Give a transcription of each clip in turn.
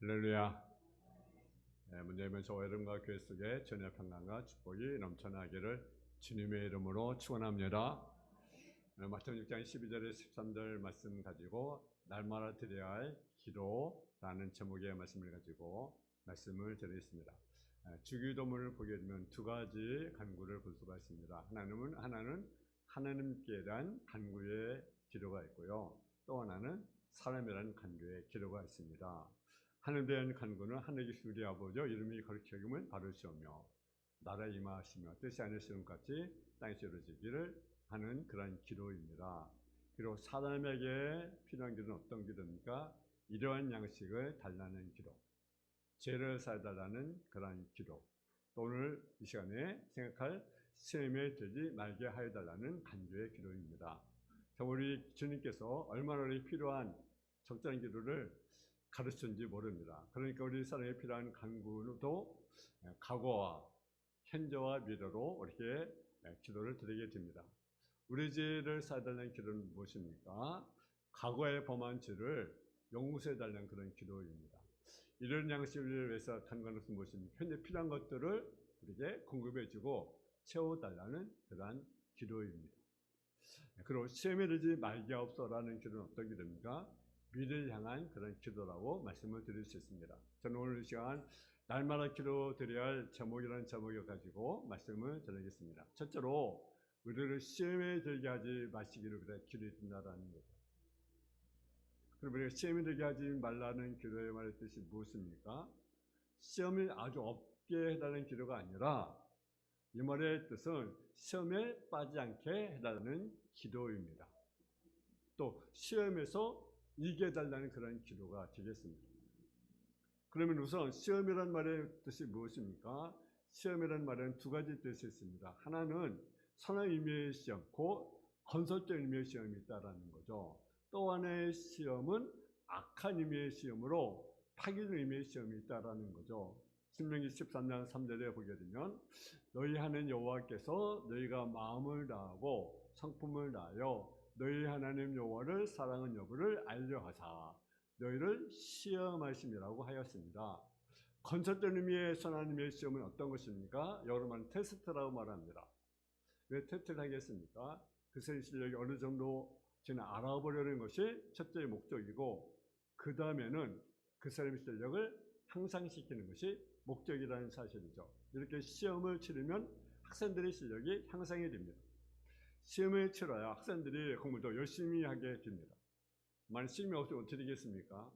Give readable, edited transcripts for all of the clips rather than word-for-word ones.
할렐루야. 먼저 이면서 여러분과 교회 속에 전혀 평강과 축복이 넘쳐나기를 주님의 이름으로 축원합니다. 마태복음 6장 12절에 13절 말씀 가지고 날마다 드려야 할 기도라는 제목의 말씀을 가지고 말씀을 드리겠습니다. 주기도문을 보게 되면 두 가지 간구를 볼 수가 있습니다. 하나는 하나님께 대한 간구의 기도가 있고요. 또 하나는 사람에 대한 간구의 기도가 있습니다. 하나님에 대한 간구는 하늘의 우리 아버지 이름이 거룩히 여김을 받으시오며 나라 임하시며 뜻이 하늘처럼 같이 땅에서 이루어지기를 하는 그런 기도입니다. 그리고 사람에게 필요한 기도는 어떤 기도입니까? 이러한 양식을 달라는 기도, 죄를 사해달라는 그런 기도, 또 오늘 이 시간에 생각할 시험에 들지 말게 하여달라는 간구의 기도입니다. 우리 주님께서 얼마나 우리 필요한 적절한 기도를 가르쳤는지 모릅니다. 그러니까 우리 사람에 필요한 간구도 과거와 현재와 미래로 이렇게 기도를 드리게 됩니다. 우리 죄를 사해달라는 기도는 무엇입니까? 과거에 범한 죄를 용서해달라는 그런 기도입니다. 이런 양식을 위해서 간구하는 것은 무엇입니까? 현재 필요한 것들을 우리에게 공급해주고 채워달라는 그러한 기도입니다. 그리고 시험에 들지 말게 하옵소서라는 기도는 어떤 기도입니까? 미래를 향한 그런 기도라고 말씀을 드릴 수 있습니다. 저는 오늘 이 시간 날마다 기도 드려야 할 제목이라는 제목을 가지고 말씀을 드리겠습니다. 첫째로 우리를 시험에 들게 하지 마시기를 그래 기도해준다라는 거죠. 그럼 우리가 시험에 들게 하지 말라는 기도의 말의 뜻이 무엇입니까? 시험을 아주 없게 해달라는 기도가 아니라 이 말의 뜻은 시험에 빠지지 않게 해달라는 기도입니다. 또 시험에서 이기게 해달라는 그런 기도가 되겠습니다. 그러면 우선 시험이란 말의 뜻이 무엇입니까? 시험이란 말은 두 가지 뜻이 있습니다. 하나는 선한 의미의 시험, 곧 건설적인 의미의 시험이 있다라는 거죠. 또 하나의 시험은 악한 의미의 시험으로 파괴적 의미의 시험이 있다라는 거죠. 신명기 13장 3절에 보게 되면 너희 하나님 여호와께서 너희가 마음을 다하고 성품을 다하여 너희 하나님 여호와를 사랑하는 여부를 알려하사 너희를 시험하심이라고 하였습니다. 건설적 의미의 선한 의미의 시험은 어떤 것입니까? 여러 번 테스트라고 말합니다. 왜 테스트를 하겠습니까? 그 사람의 실력이 어느 정도 저는 알아보려는 것이 첫째 목적이고 그 다음에는 그 사람의 실력을 향상시키는 것이 목적이라는 사실이죠. 이렇게 시험을 치르면 학생들의 실력이 향상이 됩니다. 시험을 치러야 학생들이 공부도 열심히 하게 됩니다. 만약 시험이 없으면 어떻게 되겠습니까?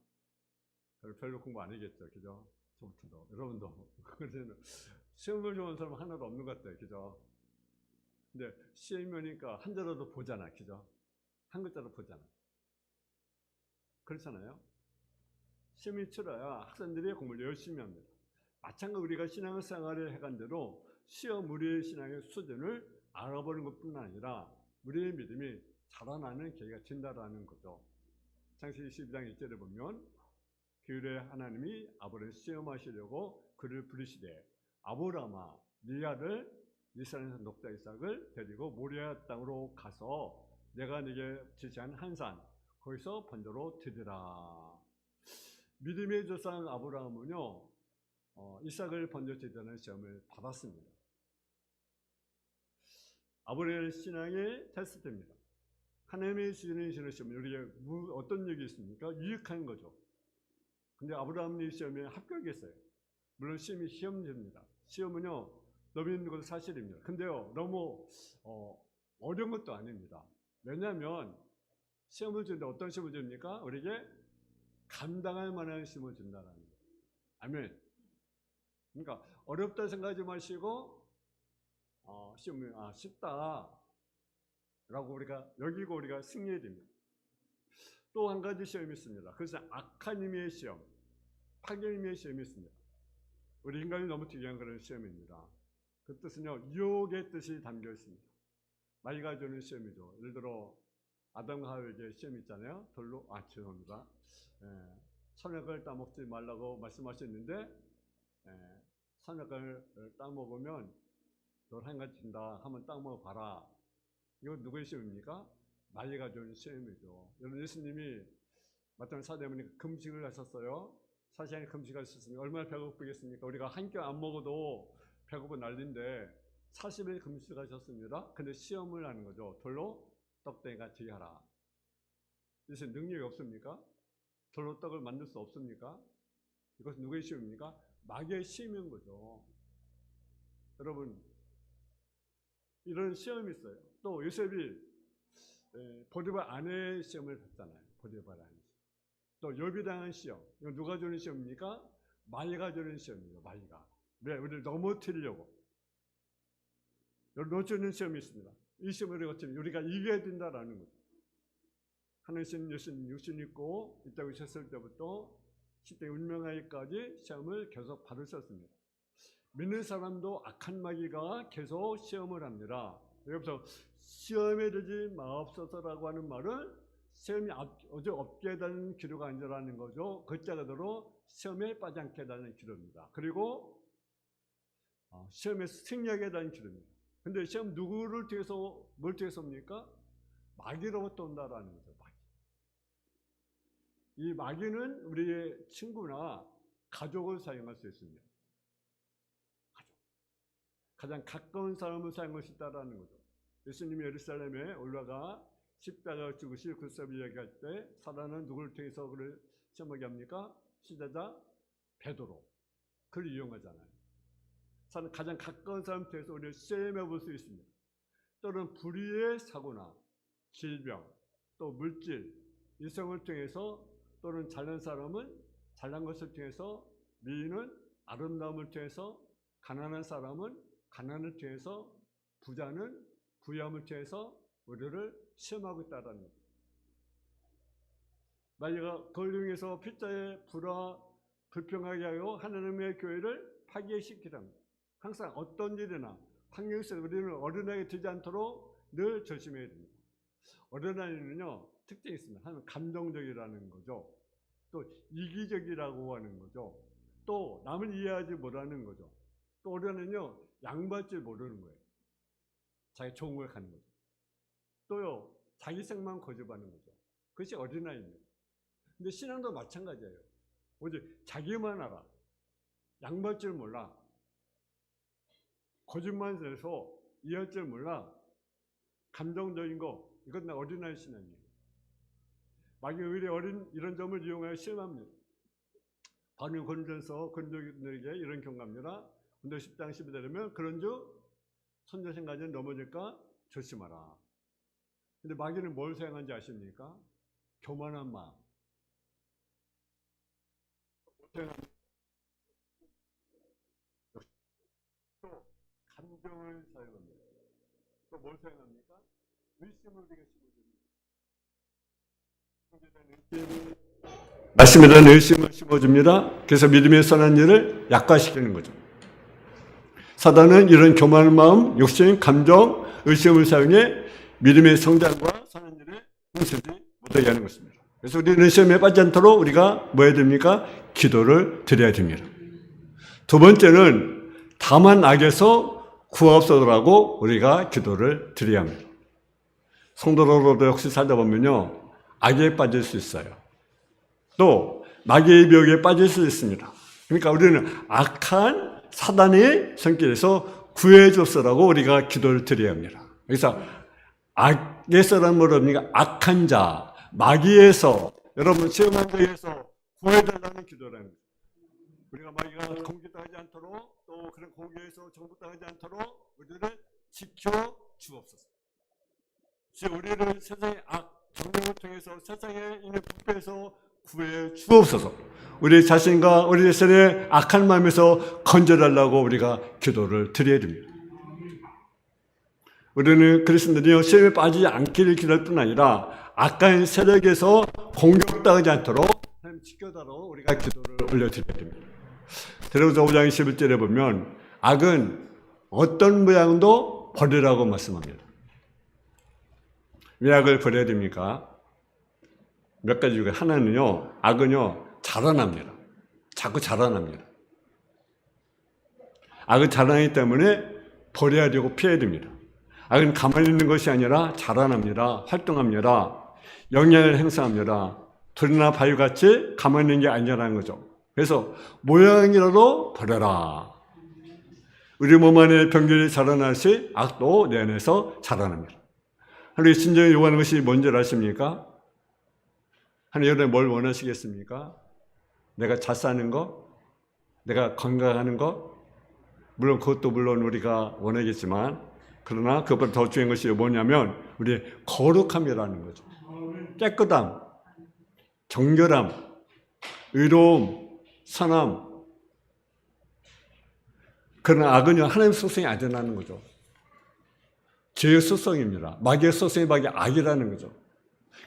별로 공부 안 하겠죠. 그죠? 저부터도, 여러분도. 그래서 시험을 좋아하는 사람은 하나도 없는 것 같아요. 그죠? 근데 시험이 오니까 한 자라도 보잖아. 그죠? 한 글자로 보잖아. 그렇잖아요? 시험이 치러야 학생들이 공부를 열심히 합니다. 마찬가지로 우리가 신앙생활을 해간 대로 시험 우리의 신앙의 수준을 알아보는 것뿐 아니라 우리의 믿음이 자라나는 계기가 된다라는 거죠. 창세기 12장 1절에 보면 그일에 하나님이 아브라함을 시험하시려고 그를 부르시되 아브라함아 네 아들 이스라엘 녹자 이삭을 데리고 모리아 땅으로 가서 내가 네게 지시한 한 산 거기서 번제로 드리라. 믿음의 조상 아브라함은요 이삭을 번제로 드리라는 시험을 받았습니다. 아브라함의 신앙의 테스트입니다. 하나님의 주시는 시험은 우리에게 어떤 얘기 있습니까? 유익한 거죠. 근데 아브라함의 시험에 합격했어요. 물론 시험이 시험입니다. 시험은요 너무 있는 것은 사실입니다. 근데요 너무 어려운 것도 아닙니다. 왜냐하면 시험을 주는데 어떤 시험을 줍니까? 우리에게 감당할 만한 시험을 준다는 거예요. 아멘. 그러니까 어렵다 생각하지 마시고 시험이 쉽다 라고 우리가 여기고 우리가 승리해야 됩니다. 또 한 가지 시험이 있습니다. 그것은 악한 의미의 시험, 파괴 의미의 시험이 있습니다. 우리 인간이 너무 특이한 그런 시험입니다. 그 뜻은요 유혹의 뜻이 담겨 있습니다. 많이 가져오는 시험이죠. 예를 들어 아담과 하와에게 시험이 있잖아요. 돌로 죄송합니다. 선악을 따먹지 말라고 말씀하셨는데 선악을 따먹으면 널 한 가지 준다 하면 따먹어봐라. 이거 누구의 시험입니까? 많이 가져오는 시험이죠. 여러분 예수님이 마태복음 4장에 금식을 하셨어요. 40시간 금식할 수 있습니까? 얼마나 배고프겠습니까? 우리가 한 끼 안 먹어도 배고프 난리인데 40일 금식하셨습니다. 근데 시험을 하는 거죠. 돌로 떡대가 되게 하라. 이것은 능력이 없습니까? 돌로 떡을 만들 수 없습니까? 이것은 누구의 시험입니까? 마귀의 시험인 거죠. 여러분, 이런 시험이 있어요. 또 요셉이 보디발 아내의 시험을 봤잖아요. 보디발 아내. 또 욥이 당한 시험. 이거 누가 주는 시험입니까? 마귀가 주는 시험이에요. 마귀가. 왜? 우리를 넘어뜨리려고. 놓치는 시험이 있습니다. 이 시험을 우리가 이겨야 된다라는 거죠. 하늘신, 여신, 육신 있고 있다고 하셨을 때부터 10대 운명하기까지 시험을 계속 받으셨습니다. 믿는 사람도 악한 마귀가 계속 시험을 합니다. 여기서 시험에 들지 마옵소서라고 하는 말은 시험이 없게 해달라는 기도가 아니라는 거죠. 글자 그대로 시험에 빠지 않게 해달라는 기도입니다. 그리고 시험에서 승리하게 해달라는 기도입니다. 근데 시험 누구를 통해서 뭘 통해서입니까? 마귀로부터 온다라는 거죠. 마귀. 이 마귀는 우리의 친구나 가족을 사용할 수 있습니다. 가족. 가장 가까운 사람을 사용할 수 있다라는 거죠. 예수님이 예루살렘에 올라가 십자가 죽으실 그 사람을 이야기할 때 사단은 누구를 통해서 그를 시험하게 합니까? 시대자 베드로. 그를 이용하잖아요. 사단 가장 가까운 사람 통해서 우리를 시험해 볼 수 있습니다. 또는 불의의 사고나 질병, 또 물질, 이성을 통해서 또는 잘난 사람은 잘난 것을 통해서 미인은 아름다움을 통해서 가난한 사람은 가난을 통해서 부자는 부유함을 통해서 우리를 시험하고 있다는 것. 마귀가 그걸 이용해서 핏자에 불평하게 하고 하나님의 교회를 파괴시키라. 항상 어떤 일이나 환경 속에서 우리는 어린아이가 되지 않도록 늘 조심해야 됩니다. 어린아이는요 특징이 있습니다. 하나는 감정적이라는 거죠. 또 이기적이라고 하는 거죠. 또 남을 이해하지 못하는 거죠. 또 어린아이는요 양보할 줄 모르는 거예요. 자기 좋은 걸 가는 거죠. 또요 자기 생만 고집하는 거죠. 그것이 어린아이입니다. 근데 신앙도 마찬가지예요. 오직 자기만 알아. 양보할 줄 몰라. 거짓말 해서 이해할 줄 몰라. 감정적인 거, 이건 어린아이 신앙이에요. 마귀가 오히려 이런 점을 이용하여 시험합니다. 바로 고린도전서 고린도인들에게 이런 경고합니다. 고린도 10장 12절에 되면 그런즉 손자생까지 넘어질까 조심하라. 근데 마귀는 뭘 사용한지 아십니까? 교만한 마음. 또 감정을 사용합니다. 또 뭘 사용합니까? 의심을 우리가 심어줍니다. 말씀에 대한 의심을 심어줍니다. 그래서 믿음의 선한 일을 약화시키는 거죠. 사단은 이런 교만한 마음, 욕심, 감정, 의심을 사용해 믿음의 성장과 선한 일에 힘쓰지 못하게 하는 것입니다. 그래서 우리는 시험에 빠지지 않도록 우리가 뭐 해야 됩니까? 기도를 드려야 됩니다. 두 번째는 다만 악에서 구하옵소서라고 우리가 기도를 드려야 합니다. 성도로도 역시 살다 보면요 악에 빠질 수 있어요. 또 마귀의 묘에 빠질 수 있습니다. 그러니까 우리는 악한 사단의 성격에서 구해줬어라고 우리가 기도를 드려야 합니다. 그래서 악에서란 뭐랍니까? 악한 자, 마귀에서 여러분 시험한 자에서 구해달라는 기도라는 거예요. 우리가 마귀가 공격당하지 않도록 또 그런 공격에서 정복당하지 않도록 우리를 지켜 주옵소서. 우리를 세상의 정령을 통해서 세상에 있는 부패에서 구해 주옵소서. 우리 자신과 우리 자신의 악한 마음에서 건져달라고 우리가 기도를 드려야 됩니다. 우리는 그리스도인들이 시험에 빠지지 않기를 기도할 뿐 아니라 악한 세력에서 공격당하지 않도록 하나님 지켜달라고 우리가 기도를 올려드려야 됩니다. 데레고서 5장 21절에 보면 악은 어떤 모양도 버리라고 말씀합니다. 왜 악을 버려야 됩니까? 몇 가지 이유가 하나는요, 악은요 자라납니다. 자꾸 자라납니다. 악은 자라나기 때문에 버려야 되고 피해야 됩니다. 악은 가만히 있는 것이 아니라 자라납니다. 활동합니다. 영향을 행사합니다. 돌이나 바위같이 가만히 있는 게 아니라는 거죠. 그래서 모양이라도 버려라. 우리 몸 안에 병균이 자라나시 악도 내 안에서 자라납니다. 하나님 진정에 요구하는 것이 뭔지 아십니까? 하나님 여러분 뭘 원하시겠습니까? 내가 잘 사는 거? 내가 건강하는 거? 물론 그것도 물론 우리가 원하겠지만, 그러나 그것보다 더 중요한 것이 뭐냐면 우리의 거룩함이라는 거죠. 깨끗함, 정결함, 의로움, 선함. 그러나 악은요, 하나님의 속성이 아니라는 거죠. 죄의 속성입니다. 마귀의 속성이 마귀의 악이라는 거죠.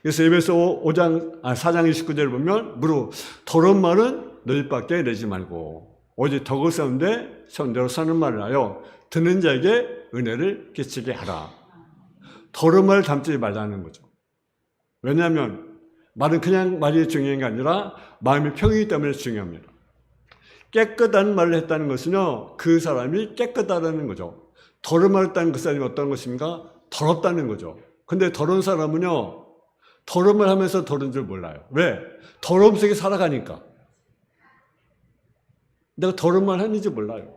그래서 에베소 4장 29절을 보면 무릇 더러운 말은 너희 밖에 내지 말고 오직 덕을 세운데 손대로 사는 말을 하여 듣는 자에게 은혜를 끼치게 하라. 더러운 말을 담지 말라는 거죠. 왜냐하면 말은 그냥 말이 중요한 게 아니라 마음의 평이기 때문에 중요합니다. 깨끗한 말을 했다는 것은요, 그 사람이 깨끗하다는 거죠. 더러운 말을 했다는 그 사람이 어떤 것입니까? 더럽다는 거죠. 근데 더러운 사람은요, 더러운 말 하면서 더러운 줄 몰라요. 왜? 더러움 속에 살아가니까. 내가 더러운 말 하는지 몰라요.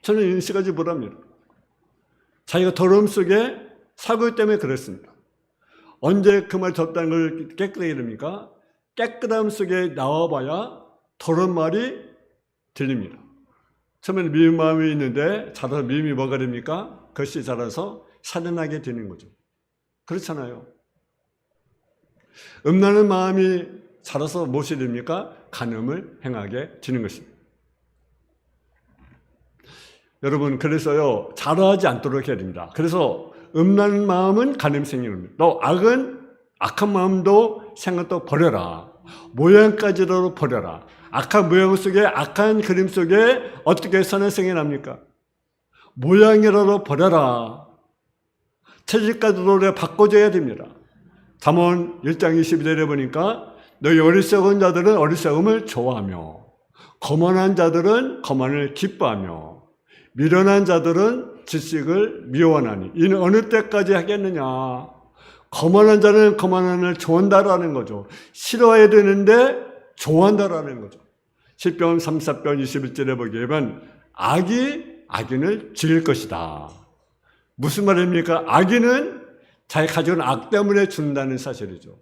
저는 인식하지 못합니다. 자기가 더러움 속에 살고 있기 때문에 그랬습니다. 언제 그 말 졌다는 걸 깨끗하게 됩니까? 깨끗함 속에 나와봐야 더러운 말이 들립니다. 처음에는 미운 마음이 있는데 자라서 미움이 뭐가 됩니까? 그것이 자라서 살아나게 되는 거죠. 그렇잖아요. 음란한 마음이 자라서 무엇이 됩니까? 간음을 행하게 되는 것입니다. 여러분, 그래서요, 자라지 않도록 해야 됩니다. 그래서 음란한 마음은 간음이 생기는 겁니다. 또 악한 마음도 생각도 버려라. 모양까지도 버려라. 악한 모양 속에, 악한 그림 속에 어떻게 선한 생이 납니까? 모양이라도 버려라. 체질까지도 바꿔줘야 됩니다. 잠언 1장 22절에 보니까 너희 어리석은 자들은 어리석음을 좋아하며 거만한 자들은 거만을 기뻐하며 미련한 자들은 지식을 미워하나니 이는 어느 때까지 하겠느냐. 거만한 자는 거만한을 좋아한다라는 거죠. 싫어해야 되는데 좋아한다라는 거죠. 시편 34편 21절에 보게 되면 악이 악인을 죽일 것이다. 무슨 말입니까? 악인은 자기 가져온 악 때문에 죽는다는 사실이죠.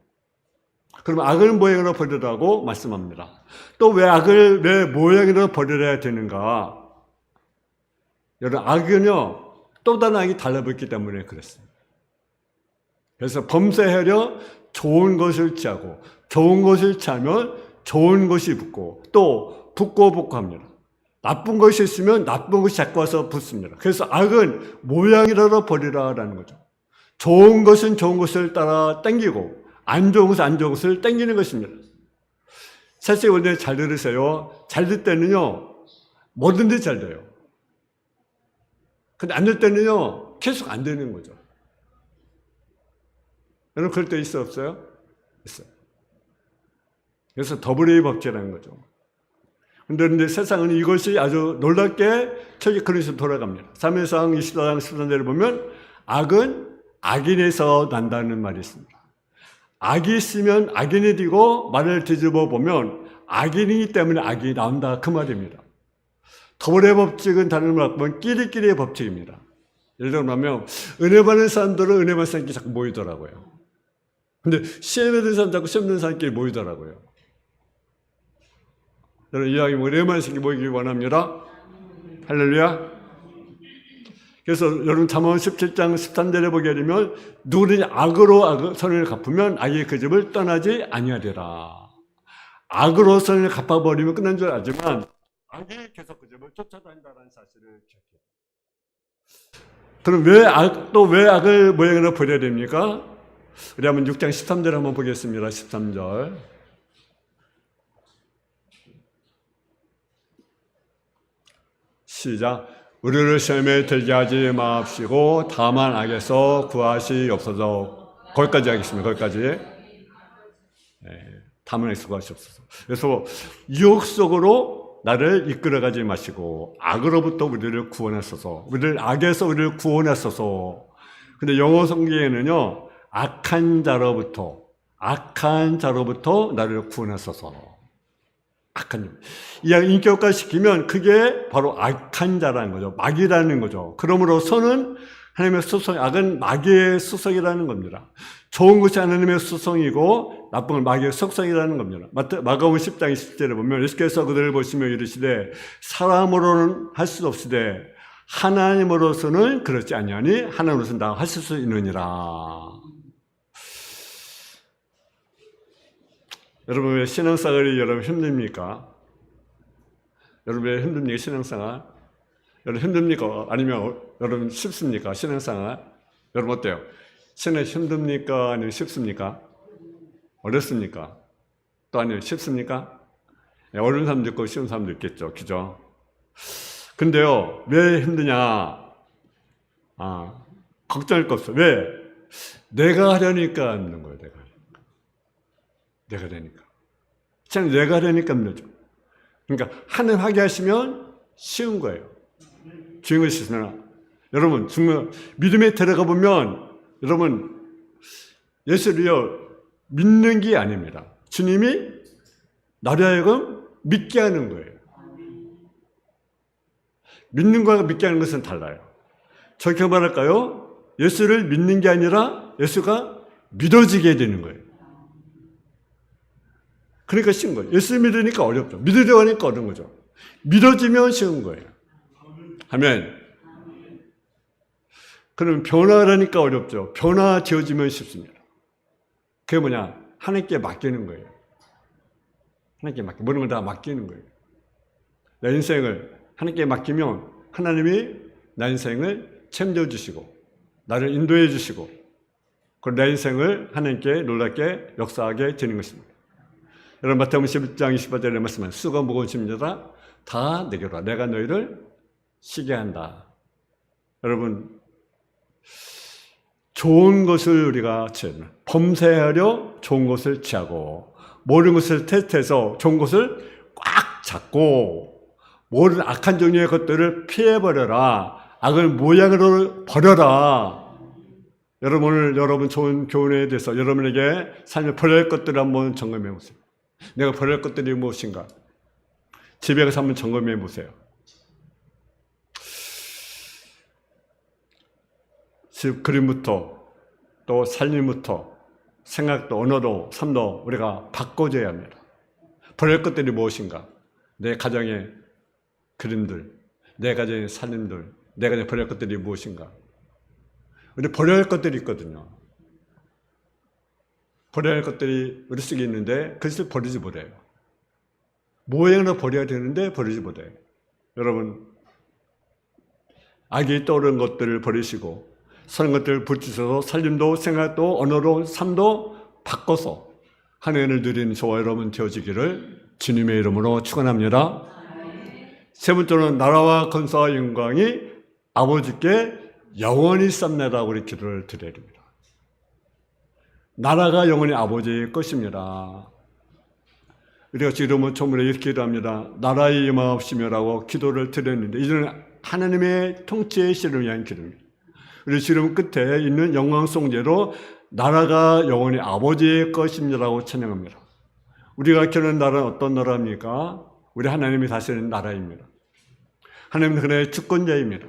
그럼 악을 모양으로 버리라고 말씀합니다. 또 왜 모양으로 버려야 되는가? 여러분, 악은요, 또 다른 악이 달라붙기 때문에 그랬습니다. 그래서 범죄하려 좋은 것을 취하고, 좋은 것을 취하면 좋은 것이 붙고, 또 붙고 합니다. 나쁜 것이 있으면 나쁜 것이 자꾸 와서 붙습니다. 그래서 악은 모양이라도 버리라라는 거죠. 좋은 것은 좋은 것을 따라 땡기고, 안 좋은 것은 안 좋은 것을 땡기는 것입니다. 사실 원래 잘 들으세요. 잘 될 때는요, 뭐든지 잘 돼요. 근데 안 될 때는요, 계속 안 되는 거죠. 여러분, 그럴 때 있어, 없어요? 있어요. 그래서 더블의 법칙이라는 거죠. 그런데 세상은 이것이 아주 놀랍게 철저히 그런 식으로 돌아갑니다. 사무엘상 24장 13절을 보면 악은 악인에서 난다는 말이 있습니다. 악이 있으면 악인이 되고 말을 뒤집어 보면 악인이기 때문에 악이 나온다 그 말입니다. 더블의 법칙은 다른 말로 보면 끼리끼리의 법칙입니다. 예를 들면 은혜 받는 사람들은 은혜 받는 사람끼리 자꾸 모이더라고요. 근데 시험 받는 사람 자꾸 시험 받는 사람끼리 모이더라고요. 저는 이야기 은혜 받는 사람끼리 모이기 원합니다. 할렐루야. 그래서 여러분 잠언 17장 13절에 보게 되면 누구든지 악으로 선을 갚으면 악이 그 집을 떠나지 아니하리라. 악으로 선을 갚아버리면 끝난 줄 알지만 악이 계속 그 집을 쫓아다닌다는 사실을 기억해요. 그럼 왜 악을 모양으로 버려야 됩니까? 우리 한번 6장 13절 한번 보겠습니다. 13절. 시작. 우리를 시험에 들게 하지 마옵시고 다만 악에서 구하시옵소서. 거기까지 하겠습니다. 거기까지. 다만 악에서 구하시옵소서. 그래서 유혹 속으로 나를 이끌어가지 마시고 악으로부터 우리를 구원하소서. 악에서 우리를 구원하소서. 근데 영어 성경에는요, 악한 자로부터 나를 구원하소서. 악한 자. 이 인격화시키면 그게 바로 악한 자라는 거죠. 마귀라는 거죠. 그러므로서는 하나님의 수성, 악은 마귀의 수성이라는 겁니다. 좋은 것이 하나님의 수성이고 나쁜 건 마귀의 속성이라는 겁니다. 마가복음 10장 20절에 보면 예수께서 그들을 보시며 이르시되 사람으로는 할 수 없으되 하나님으로서는 그렇지 아니하니 하나님으로서는 다 하실 수 있느니라. 여러분 왜 신앙생활이 여러분 힘듭니까? 여러분 왜 힘듭니까? 신앙생활? 여러분 힘듭니까? 아니면 여러분 쉽습니까? 신앙생활? 여러분 어때요? 신앙 힘듭니까? 아니면 쉽습니까? 어렵습니까? 또 아니면 쉽습니까? 어려운 사람도 있고 쉬운 사람도 있겠죠. 그죠? 근데요, 왜 힘드냐? 걱정할 거 없어. 왜? 내가 하려니까 힘든 거예요, 내가 하려니까. 그냥 내가 하려니까 힘들죠. 그러니까, 하나님 하게 하시면 쉬운 거예요. 주인공이 있으나. 여러분, 믿음에 들어가 보면, 여러분, 예수를요, 믿는 게 아닙니다. 주님이 나를 하여금 믿게 하는 거예요. 믿는 거와 믿게 하는 것은 달라요. 저렇게 말할까요? 예수를 믿는 게 아니라 예수가 믿어지게 되는 거예요. 그러니까 쉬운 거예요. 예수 믿으니까 어렵죠. 믿으려고 하니까 어려운 거죠. 믿어지면 쉬운 거예요. 아멘. 그럼 변화라니까 어렵죠. 변화 지어지면 쉽습니다. 그게 뭐냐? 하나님께 맡기는 거예요. 하나님께 모든 걸 다 맡기는 거예요. 내 인생을 하나님께 맡기면 하나님이 내 인생을 챙겨주시고 나를 인도해 주시고 그리고 내 인생을 하나님께 놀랍게 역사하게 되는 것입니다. 여러분 마태복음 11장 28절에 말씀한 수고 무거운 짐자다 다 내게로 와 내가 너희를 쉬게 한다. 여러분 좋은 것을 우리가 취하면 범죄하려 좋은 것을 취하고 모든 것을 테스트해서 좋은 것을 꽉 잡고 모든 악한 종류의 것들을 피해버려라. 악을 모양으로 버려라. 여러분 오늘 여러분 좋은 교훈에 대해서 여러분에게 삶에 버려야 할 것들을 한번 점검해 보세요. 내가 버려야 할 것들이 무엇인가? 집에 가서 한번 점검해 보세요. 집 그림부터 또 살림부터 생각도 언어도 삶도 우리가 바꿔줘야 합니다. 버릴 것들이 무엇인가? 내 가정의 그림들, 내 가정의 살림들, 내 가정에 버릴 것들이 무엇인가? 우리 버려야 할 것들이 있거든요. 버려야 할 것들이 우리 속에 있는데 그것을 버리지 못해요. 모양으로 버려야 되는데 버리지 못해요. 여러분 악이 떠오르는 것들을 버리시고 선한 것들을 붙이셔서 살림도 생각도 언어도 삶도 바꿔서 하나님을 누리는 저와 여러분 되어지기를 주님의 이름으로 축원합니다. 세 번째로는 나라와 권세와 영광이 아버지께 영원히 쌉내라고 우리 기도를 드려야 됩니다. 나라가 영원히 아버지의 것입니다. 우리가 지금은 초문에 이렇게 기도합니다. 나라의 임하옵시며라고 기도를 드렸는데 이제는 하나님의 통치의 실을 위한 기도입니다. 우리 지금 끝에 있는 영광송제로 나라가 영원히 아버지의 것입니다라고 찬양합니다. 우리가 기도하는 나라는 어떤 나라입니까? 우리 하나님이 다스리는 나라입니다. 하나님은 그의 주권자입니다.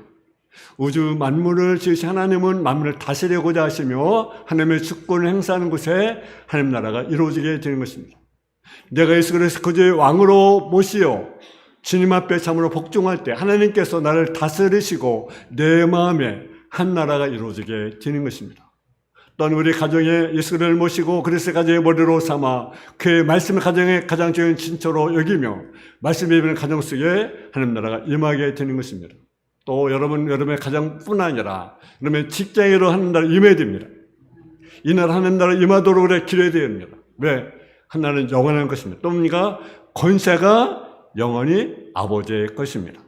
우주 만물을 지으신 하나님은 만물을 다스리고자 하시며 하나님의 주권을 행사하는 곳에 하나님 나라가 이루어지게 되는 것입니다. 내가 예수 그리스도 그의 왕으로 모시어 주님 앞에 참으로 복종할 때 하나님께서 나를 다스리시고 내 마음에 한 나라가 이루어지게 되는 것입니다. 또한 우리 가정에 예수를 모시고 그리스도의 가정의 머리로 삼아 그의 말씀을 가정의 가장 좋은 친처로 여기며 말씀을 입는 가정 속에 하나님 나라가 임하게 되는 것입니다. 또 여러분의 가정뿐 아니라 여러분의 직장으로 하나님 나라 임해야 됩니다. 이 나라 하나님 나라 임하도록 우리가 기도해야 됩니다. 왜? 하나는 영원한 것입니다. 또 뭡니까? 권세가 영원히 아버지의 것입니다.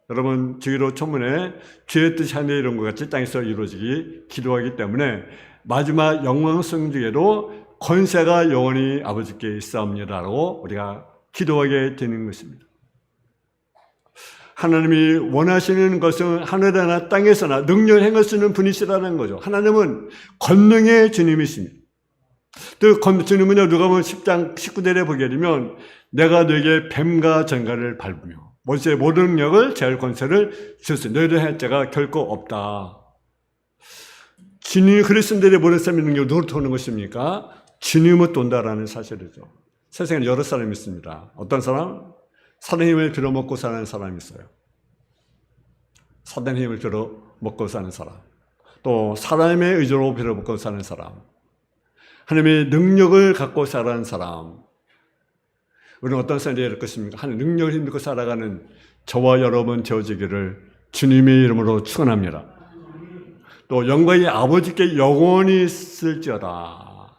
여러분 주기도 초문에 주의 뜻이 하늘에 이룬 것 같이 땅에서 이루어지기 기도하기 때문에 마지막 영광성 중에도 권세가 영원히 아버지께 있사옵니다라고 우리가 기도하게 되는 것입니다. 하나님이 원하시는 것은 하늘이나 땅에서나 능력을 행할 수 있는 분이시라는 거죠. 하나님은 권능의 주님이십니다. 또 주님은요, 누가복음 10장 19절에 보게 되면 내가 너에게 뱀과 전갈을 밟으며 모세의 모든 능력을 제할 권세를 주셨으니 너희들 할 자가 결코 없다. 주님 그리스도인들의 모든 삶의 능력을 누구로부터 오는 것입니까? 주님으로부터 온다라는 사실이죠. 세상에 여러 사람이 있습니다. 어떤 사람? 사단의 힘을 빌어먹고 사는 사람이 있어요. 사단의 힘을 빌어먹고 사는 사람. 또 사람의 의지로 빌어먹고 사는 사람. 하나님의 능력을 갖고 살아가는 사람. 우리는 어떤 사람이 될 것입니까? 하나님의 능력을 힘입고 살아가는 저와 여러분 되어지기를 주님의 이름으로 축원합니다. 또 영광의 아버지께 영원히 있을지어다.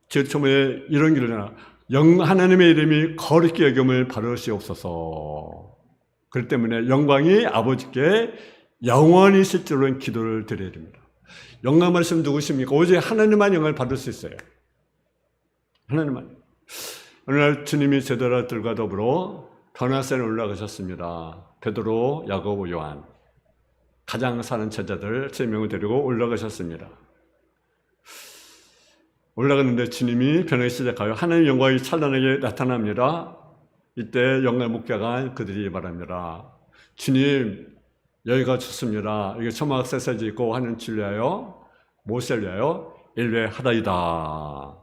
제 처음에 이런 길을 하나님의 이름이 거룩히 여김을 받으시옵소서. 그렇기 때문에 영광이 아버지께 영원히 있을 줄로 기도를 드려야 됩니다. 영광 말씀 누구십니까? 오직 하나님만 영광을 받을 수 있어요. 하나님만. 오늘 주님이 제자들과 더불어 변화산에 올라가셨습니다. 베드로, 야고보, 요한 가장 사는 제자들 3명을 데리고 올라가셨습니다. 올라갔는데 주님이 변하기 시작하여 하나님의 영광이 찬란하게 나타납니다. 이때 영광의 목자가 그들이 말합니다. 주님, 여기가 좋습니다. 여기 초막새살지 있고 하는 진리하여 모세를 위하여 일회하다이다.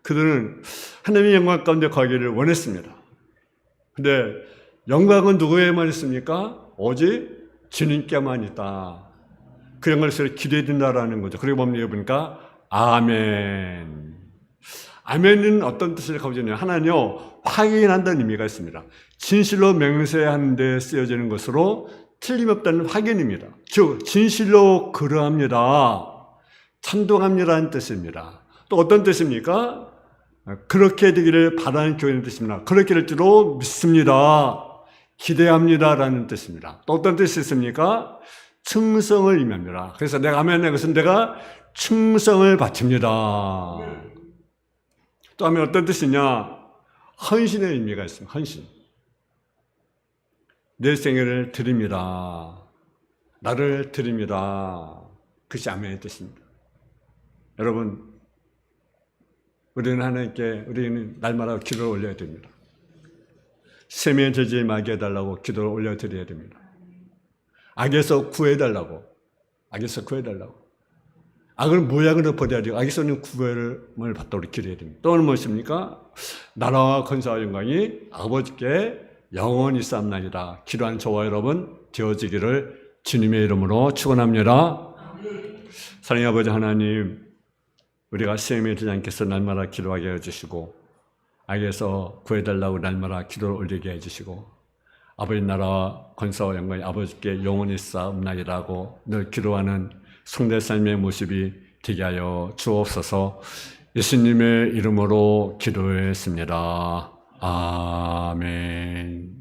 그들은 하나님의 영광 가운데 가기를 원했습니다. 근데 영광은 누구에만 있습니까? 오직 주님께만 있다. 그 영광을 기대해야 된다라는 거죠. 그리고 보니까 아멘. 아멘은 어떤 뜻을 가지고 있냐면 하나는요, 확인한다는 의미가 있습니다. 진실로 맹세하는 데 쓰여지는 것으로 틀림없다는 확인입니다. 즉 진실로 그러합니다. 찬동합니다라는 뜻입니다. 또 어떤 뜻입니까? 그렇게 되기를 바라는 교회의 뜻입니다. 그렇게 될 줄로 믿습니다. 기대합니다라는 뜻입니다. 또 어떤 뜻이 있습니까? 충성을 의미합니다. 그래서 내가 아멘하는 것은 내가 충성을 바칩니다. 또 하면 어떤 뜻이냐? 헌신의 의미가 있습니다. 헌신. 내 생애를 드립니다. 나를 드립니다. 그것이 아멘의 뜻입니다. 여러분, 우리는 하나님께 우리는 날마다 기도를 올려야 됩니다. 세미의 저주에 막게 해달라고 기도를 올려드려야 됩니다. 악에서 구해달라고. 악에서 구해달라고. 악을 모양으로 버려야 되고 악에서는 구원을 받도록 기도해야 됩니다. 또는 무엇입니까? 나라와 권세와 영광이 아버지께 영원히 쌓나이다. 기도하는 저와 여러분 되어지기를 주님의 이름으로 축원합니다. 사랑의 아버지 하나님, 우리가 시험에 들지 않게 해서 날마다 기도하게 해주시고 악에서 구해달라고 날마다 기도를 올리게 해주시고 아버지 나라와 권세와 영광이 아버지께 영원히 쌓나이다고 늘 기도하는 성대 삶의 모습이 되게 하여 주옵소서. 예수님의 이름으로 기도했습니다. 아멘.